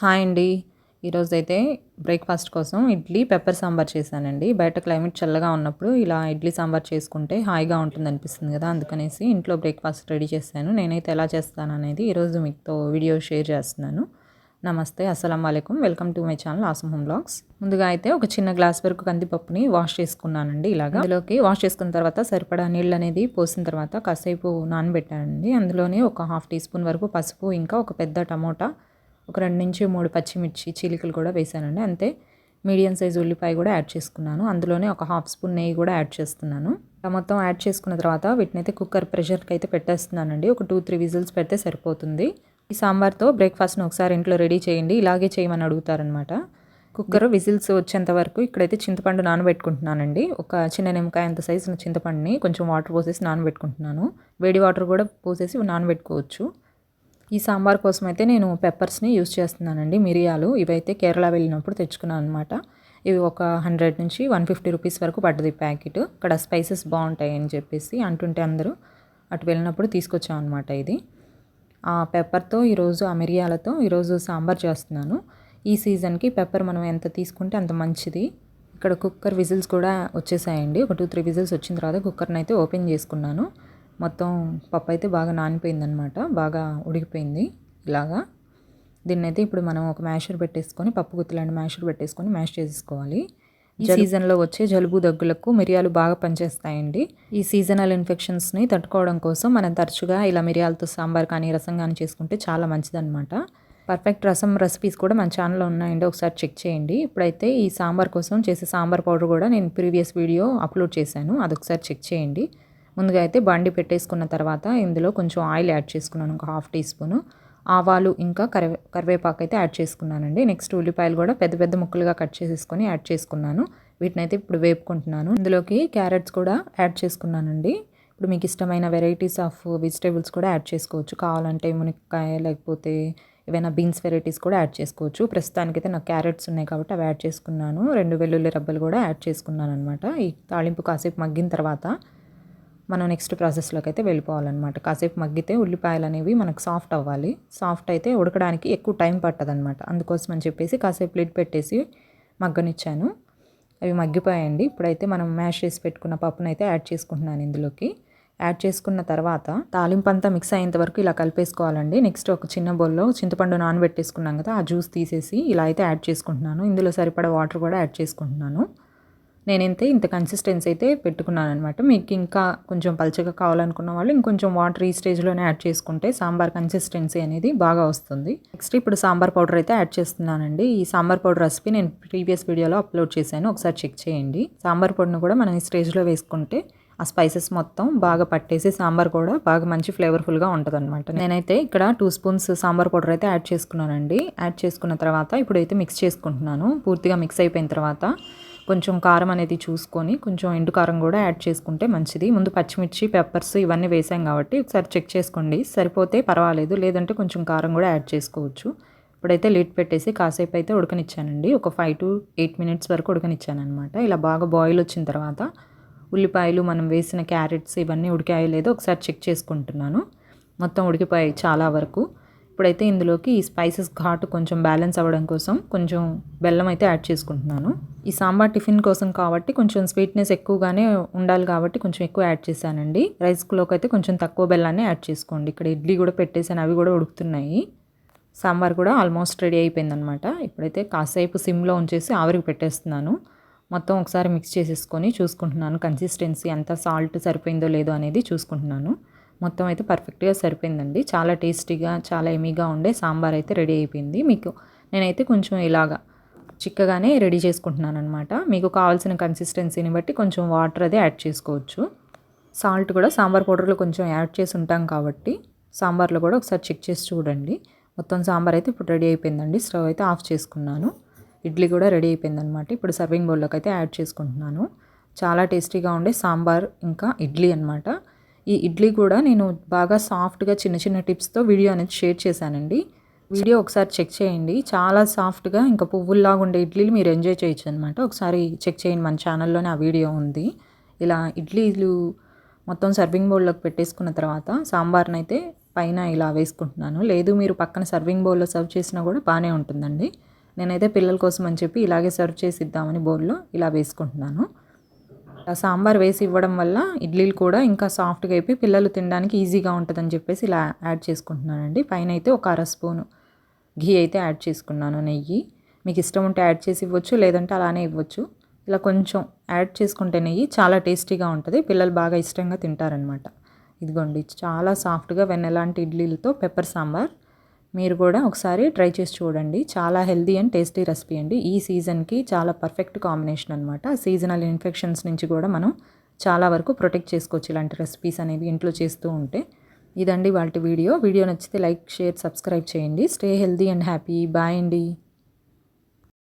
Hi అండి. ఈరోజైతే breakfast కోసం ఇడ్లీ, పెప్పర్ సాంబార్ చేశానండి. బయట క్లైమేట్ చల్లగా ఉన్నప్పుడు ఇలా ఇడ్లీ సాంబార్ చేసుకుంటే హాయిగా ఉంటుందనిపిస్తుంది గదా! అందుకనేసి ఇంట్లో బ్రేక్‌ఫాస్ట్ రెడీ చేశాను. నేనైతే ఎలా చేస్తాననేది ఈరోజు మీతో వీడియో షేర్ చేస్తున్నాను. నమస్తే. అస్సలాము అలైకుం. Welcome to my channel awesome home vlogs. ముందుగా అయితే ఒక చిన్న గ్లాస్ వరకు కందిపప్పుని వాష్ చేసుకున్నానండి ఇలాగా. అందులోకి వాష్ చేసుకున్న తర్వాత సరిపడా నీళ్ళనేది పోసిన తర్వాత కాసేపు నానబెట్టానండి. అందులోనే ఒక హాఫ్ టీ స్పూన్ వరకు పసుపు, ఇంకా ఒక పెద్ద టమోటా, ఒక 2-3 పచ్చిమిర్చి చీలికలు కూడా వేసానండి. అంతే మీడియం సైజ్ ఉల్లిపాయ కూడా యాడ్ చేసుకున్నాను. అందులోనే ఒక హాఫ్ స్పూన్ నెయ్యి కూడా యాడ్ చేస్తున్నాను. మొత్తం యాడ్ చేసుకున్న తర్వాత వీటినైతే కుక్కర్ ప్రెషర్కి అయితే పెట్టేస్తున్నానండి. ఒక 2-3 విజిల్స్ పెడితే సరిపోతుంది. ఈ సాంబార్తో బ్రేక్ఫాస్ట్ని ఒకసారి ఇంట్లో రెడీ చేయండి, ఇలాగే చేయమని అడుగుతారనమాట. కుక్కర్ విజిల్స్ వచ్చేంత వరకు ఇక్కడైతే చింతపండు నానబెట్టుకుంటున్నానండి. ఒక చిన్న నిమ్మకాయ అంత సైజు చింతపండుని కొంచెం వాటర్ పోసేసి నానబెట్టుకుంటున్నాను. వేడి వాటర్ కూడా పోసేసి నానబెట్టుకోవచ్చు. ఈ సాంబార్ కోసం అయితే నేను పెప్పర్స్ని యూస్ చేస్తున్నానండి, మిరియాలు. ఇవైతే కేరళ వెళ్ళినప్పుడు తెచ్చుకున్నాను అనమాట. ఇవి ఒక 100-150 రూపీస్ వరకు పడ్డది ప్యాకెట్. ఇక్కడ స్పైసెస్ బాగుంటాయి అని చెప్పేసి అంటుంటే అందరూ అటు వెళ్ళినప్పుడు తీసుకొచ్చాం అనమాట. ఇది ఆ పెప్పర్తో ఈరోజు, ఆ మిరియాలతో ఈరోజు సాంబార్ చేస్తున్నాను. ఈ సీజన్కి పెప్పర్ మనం ఎంత తీసుకుంటే అంత మంచిది. ఇక్కడ కుక్కర్ విజిల్స్ కూడా వచ్చేసాయండి. ఒక 2-3 విజిల్స్ వచ్చిన తర్వాత కుక్కర్ని అయితే ఓపెన్ చేసుకున్నాను. మొత్తం పప్పు అయితే బాగా నానిపోయిందనమాట, బాగా ఉడికిపోయింది ఇలాగా. దీన్ని అయితే ఇప్పుడు మనం ఒక మ్యాషర్ పెట్టేసుకొని, పప్పు గుత్తులాంటి మ్యాషర్ పెట్టేసుకొని మ్యాష్ చేసేసుకోవాలి. ఈ సీజన్లో వచ్చే జలుబు దగ్గులకు మిరియాలు బాగా పనిచేస్తాయండి. ఈ సీజనల్ ఇన్ఫెక్షన్స్ని తట్టుకోవడం కోసం మనం తరచుగా ఇలా మిరియాలతో సాంబార్ కానీ రసం కానీ చేసుకుంటే చాలా మంచిదన్నమాట. పర్ఫెక్ట్ రసం రెసిపీస్ కూడా మన ఛానల్లో ఉన్నాయండి, ఒకసారి చెక్ చేయండి. ఇప్పుడైతే ఈ సాంబార్ కోసం చేసే సాంబార్ పౌడర్ కూడా నేను ప్రీవియస్ వీడియో అప్లోడ్ చేశాను, అదొకసారి చెక్ చేయండి. ముందుగా అయితే బండి పెట్టేసుకున్న తర్వాత ఇందులో కొంచెం ఆయిల్ యాడ్ చేసుకున్నాను, ఒక హాఫ్ టీ స్పూను. ఆవాలు ఇంకా కరివేపాకు అయితే యాడ్ చేసుకున్నానండి. నెక్స్ట్ ఉల్లిపాయలు కూడా పెద్ద పెద్ద ముక్కలుగా కట్ చేసేసుకొని యాడ్ చేసుకున్నాను. వీటినైతే ఇప్పుడు వేపుకుంటున్నాను. ఇందులోకి క్యారెట్స్ కూడా యాడ్ చేసుకున్నానండి. ఇప్పుడు మీకు ఇష్టమైన వెరైటీస్ ఆఫ్ వెజిటేబుల్స్ కూడా యాడ్ చేసుకోవచ్చు. కావాలంటే మునక్కాయ, లేకపోతే ఏవైనా బీన్స్ వెరైటీస్ కూడా యాడ్ చేసుకోవచ్చు. ప్రస్తుతానికైతే నాకు క్యారెట్స్ ఉన్నాయి కాబట్టి అవి యాడ్ చేసుకున్నాను. 2 వెల్లుల్లి రబ్బలు కూడా యాడ్ చేసుకున్నాను అనమాట. ఈ తాలింపు కాసేపు మగ్గిన తర్వాత మనం నెక్స్ట్ ప్రాసెస్లోకి అయితే వెళ్ళిపోవాలన్నమాట. కాసేపు మగ్గితే ఉల్లిపాయలు అనేవి మనకు సాఫ్ట్ అవ్వాలి. సాఫ్ట్ అయితే ఉడకడానికి ఎక్కువ టైం పట్టదనమాట. అందుకోసం అని చెప్పేసి కాసేపు లిడ్ పెట్టేసి మగ్గనిచ్చాను. అవి మగ్గిపోయాయండి. ఇప్పుడైతే మనం మ్యాష్ చేసి పెట్టుకున్న పప్పును అయితే యాడ్ చేసుకుంటున్నాను ఇందులోకి. యాడ్ చేసుకున్న తర్వాత తాలింపు అంతా మిక్స్ అయ్యేంత వరకు ఇలా కలిపేసుకోవాలండి. నెక్స్ట్ ఒక చిన్న బౌల్లో చింతపండు నానబెట్టేసుకున్నాం కదా, ఆ జ్యూస్ తీసేసి ఇలా అయితే యాడ్ చేసుకుంటున్నాను. ఇందులో సరిపడా వాటర్ కూడా యాడ్ చేసుకుంటున్నాను. నేనైతే ఇంత కన్సిస్టెన్సీ అయితే పెట్టుకున్నాను అనమాట. మీకు ఇంకా కొంచెం పల్చగా కావాలనుకున్న వాళ్ళు ఇంకొంచెం వాటర్ ఈ స్టేజ్లోనే యాడ్ చేసుకుంటే సాంబార్ కన్సిస్టెన్సీ అనేది బాగా వస్తుంది. నెక్స్ట్ ఇప్పుడు సాంబార్ పౌడర్ అయితే యాడ్ చేస్తున్నానండి. ఈ సాంబార్ పౌడర్ రెసిపీ నేను ప్రీవియస్ వీడియోలో అప్లోడ్ చేశాను, ఒకసారి చెక్ చేయండి. సాంబార్ పొడిని కూడా మనం ఈ స్టేజ్లో వేసుకుంటే ఆ స్పైసెస్ మొత్తం బాగా పట్టేసి సాంబార్ కూడా బాగా మంచి ఫ్లేవర్ఫుల్గా ఉంటుంది అనమాట. నేనైతే ఇక్కడ 2 స్పూన్స్ సాంబార్ పౌడర్ అయితే యాడ్ చేసుకున్నానండి. యాడ్ చేసుకున్న తర్వాత ఇప్పుడైతే మిక్స్ చేసుకుంటున్నాను. పూర్తిగా మిక్స్ అయిపోయిన తర్వాత కొంచెం కారం అనేది చూసుకొని కొంచెం ఎండు కారం కూడా యాడ్ చేసుకుంటే మంచిది. ముందు పచ్చిమిర్చి, పెప్పర్స్ ఇవన్నీ వేసాం కాబట్టి ఒకసారి చెక్ చేసుకోండి, సరిపోతే పర్వాలేదు, లేదంటే కొంచెం కారం కూడా యాడ్ చేసుకోవచ్చు. ఇప్పుడైతే లిడ్ పెట్టేసి కాసేపు అయితే ఉడకనిచ్చానండి. ఒక 5-8 మినిట్స్ వరకు ఉడకనిచ్చాను అనమాట. ఇలా బాగా బాయిల్ వచ్చిన తర్వాత ఉల్లిపాయలు, మనం వేసిన క్యారెట్స్ ఇవన్నీ ఉడికాయో లేదో ఒకసారి చెక్ చేసుకుంటున్నాను. మొత్తం ఉడికిపోయాయి చాలా వరకు. ఇప్పుడైతే ఇందులోకి ఈ స్పైసెస్ ఘాటు కొంచెం బ్యాలెన్స్ అవ్వడం కోసం కొంచెం బెల్లం అయితే యాడ్ చేసుకుంటున్నాను. ఈ సాంబార్ టిఫిన్ కోసం కాబట్టి కొంచెం స్వీట్నెస్ ఎక్కువగానే ఉండాలి కాబట్టి కొంచెం ఎక్కువ యాడ్ చేశానండి. రైస్లోకి అయితే కొంచెం తక్కువ బెల్లాన్ని యాడ్ చేసుకోండి. ఇక్కడ ఇడ్లీ కూడా పెట్టేసాను, అవి కూడా ఉడుకుతున్నాయి. సాంబార్ కూడా ఆల్మోస్ట్ రెడీ అయిపోయిందనమాట. ఇప్పుడైతే కాసేపు సిమ్లో ఉంచేసి ఆవిరికి పెట్టేస్తున్నాను. మొత్తం ఒకసారి మిక్స్ చేసేసుకొని చూసుకుంటున్నాను కన్సిస్టెన్సీ అంతా, సాల్ట్ సరిపోయిందో లేదో అనేది చూసుకుంటున్నాను. మొత్తం అయితే పర్ఫెక్ట్గా సరిపోయిందండి. చాలా టేస్టీగా, చాలా ఎమీగా ఉండే సాంబార్ అయితే రెడీ అయిపోయింది. మీకు నేనైతే కొంచెం ఇలాగా చిక్కగానే రెడీ చేసుకుంటున్నాను అనమాట. మీకు కావాల్సిన కన్సిస్టెన్సీని బట్టి కొంచెం వాటర్ అదే యాడ్ చేసుకోవచ్చు. సాల్ట్ కూడా సాంబార్ పౌడర్లో కొంచెం యాడ్ చేసి ఉంటాం కాబట్టి సాంబార్లో కూడా ఒకసారి చెక్ చేసి చూడండి. మొత్తం సాంబార్ అయితే ఇప్పుడు రెడీ అయిపోయిందండి. స్టవ్ అయితే ఆఫ్ చేసుకున్నాను. ఇడ్లీ కూడా రెడీ అయిపోయిందనమాట. ఇప్పుడు సర్వింగ్ బౌల్లోకి అయితే యాడ్ చేసుకుంటున్నాను. చాలా టేస్టీగా ఉండే సాంబార్ ఇంకా ఇడ్లీ అనమాట. ఈ ఇడ్లీ కూడా నేను బాగా సాఫ్ట్గా చిన్న చిన్న టిప్స్తో వీడియో అనేది షేర్ చేశానండి. వీడియో ఒకసారి చెక్ చేయండి. చాలా సాఫ్ట్గా ఇంకా పువ్వుల్లాగా ఉండే ఇడ్లీలు మీరు ఎంజాయ్ చేయొచ్చు అనమాట. ఒకసారి చెక్ చేయండి, మన ఛానల్లోనే ఆ వీడియో ఉంది. ఇలా ఇడ్లీలు మొత్తం సర్వింగ్ బౌల్లోకి పెట్టేసుకున్న తర్వాత సాంబార్ని అయితే పైన ఇలా వేసుకుంటున్నాను. లేదు మీరు పక్కన సర్వింగ్ బౌల్‌లో సర్వ్ చేసినా కూడా బాగానే ఉంటుందండి. నేనైతే పిల్లల కోసం అని చెప్పి ఇలాగే సర్వ్ చేసి ఇద్దామని బౌల్‌లో ఇలా వేసుకుంటున్నాను. సాంబార్ వేసి ఇవ్వడం వల్ల ఇడ్లీలు కూడా ఇంకా సాఫ్ట్‌గా అయిపోయి పిల్లలు తినడానికి ఈజీగా ఉంటుందని చెప్పేసి ఇలా యాడ్ చేసుకుంటున్నానండి. పైన అయితే ఒక అర స్పూను ఘీ అయితే యాడ్ చేసుకున్నాను, నెయ్యి. మీకు ఇష్టం ఉంటే యాడ్ చేసి ఇవ్వచ్చు, లేదంటే అలానే ఇవ్వచ్చు. ఇలా కొంచెం యాడ్ చేసుకుంటే నెయ్యి చాలా టేస్టీగా ఉంటుంది, పిల్లలు బాగా ఇష్టంగా తింటారనమాట. ఇదిగోండి చాలా సాఫ్ట్గా వెన్నెలాంటి ఇడ్లీలతో పెప్పర్ సాంబార్ మీరు కూడా ఒకసారి ట్రై చేసి చూడండి. చాలా హెల్తీ అండ్ టేస్టీ రెసిపీ అండి. ఈ సీజన్కి చాలా పర్ఫెక్ట్ కాంబినేషన్ అనమాట. సీజనల్ ఇన్ఫెక్షన్స్ నుంచి కూడా మనం చాలా వరకు ప్రొటెక్ట్ చేసుకోవచ్చు ఇలాంటి రెసిపీస్ అనేవి ఇంట్లో చేస్తూ ఉంటే. ఇదండి వాటి వీడియో నచ్చితే లైక్, షేర్, సబ్స్క్రైబ్ చేయండి. Stay healthy and happy. Bye అండి.